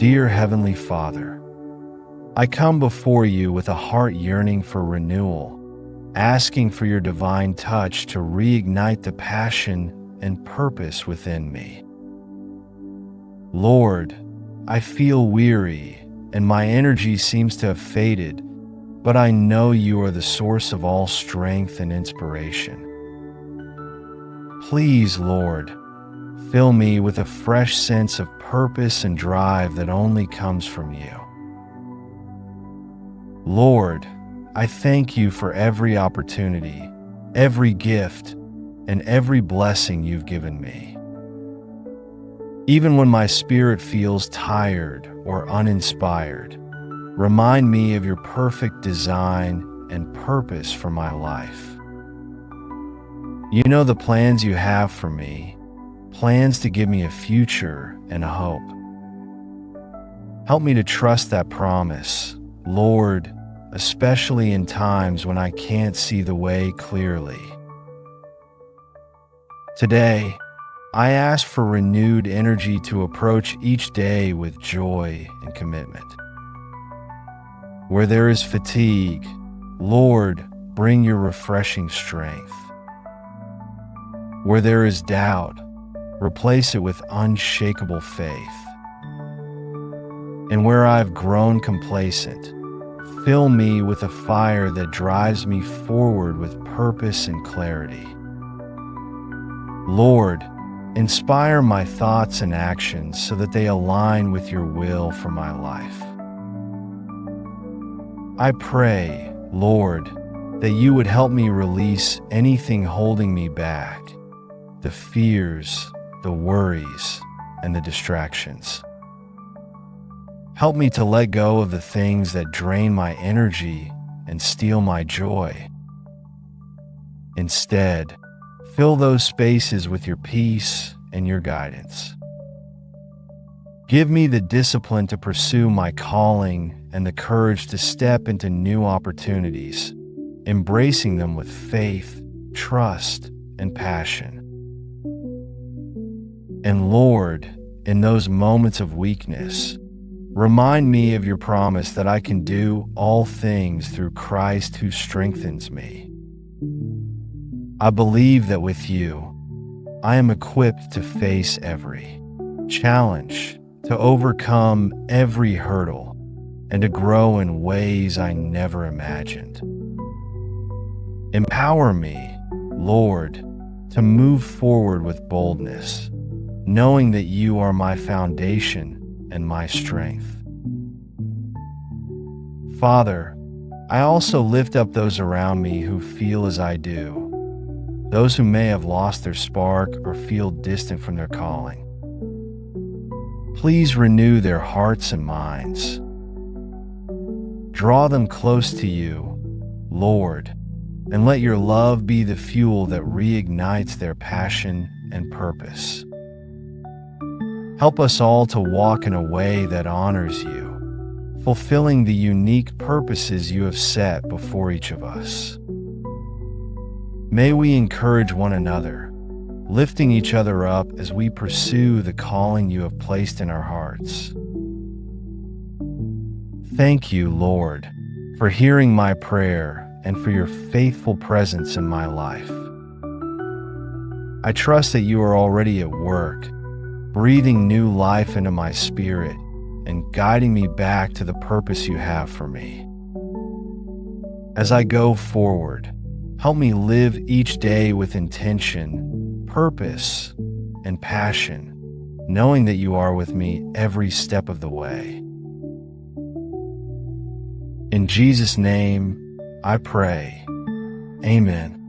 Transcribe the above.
Dear Heavenly Father, I come before you with a heart yearning for renewal, asking for your divine touch to reignite the passion and purpose within me. Lord, I feel weary and my energy seems to have faded, but I know you are the source of all strength and inspiration. Please, Lord, fill me with a fresh sense of purpose and drive that only comes from you. Lord, I thank you for every opportunity, every gift, and every blessing you've given me. Even when my spirit feels tired or uninspired, remind me of your perfect design and purpose for my life. You know the plans you have for me, plans to give me a future and a hope. Help me to trust that promise, Lord, especially in times when I can't see the way clearly. Today, I ask for renewed energy to approach each day with joy and commitment. Where there is fatigue, Lord, bring your refreshing strength. Where there is doubt, replace it with unshakable faith. And where I've grown complacent, fill me with a fire that drives me forward with purpose and clarity. Lord, inspire my thoughts and actions so that they align with your will for my life. I pray, Lord, that you would help me release anything holding me back, the fears, the worries, and the distractions. Help me to let go of the things that drain my energy and steal my joy. Instead, fill those spaces with your peace and your guidance. Give me the discipline to pursue my calling and the courage to step into new opportunities, embracing them with faith, trust, and passion. And Lord, in those moments of weakness, remind me of your promise that I can do all things through Christ who strengthens me. I believe that with you, I am equipped to face every challenge, to overcome every hurdle, and to grow in ways I never imagined. Empower me, Lord, to move forward with boldness, knowing that you are my foundation and my strength. Father, I also lift up those around me who feel as I do, those who may have lost their spark or feel distant from their calling. Please renew their hearts and minds. Draw them close to you, Lord, and let your love be the fuel that reignites their passion and purpose. Help us all to walk in a way that honors you, fulfilling the unique purposes you have set before each of us. May we encourage one another, lifting each other up as we pursue the calling you have placed in our hearts. Thank you, Lord, for hearing my prayer and for your faithful presence in my life. I trust that you are already at work, breathing new life into my spirit and guiding me back to the purpose you have for me. As I go forward, help me live each day with intention, purpose, and passion, knowing that you are with me every step of the way. In Jesus' name, I pray. Amen.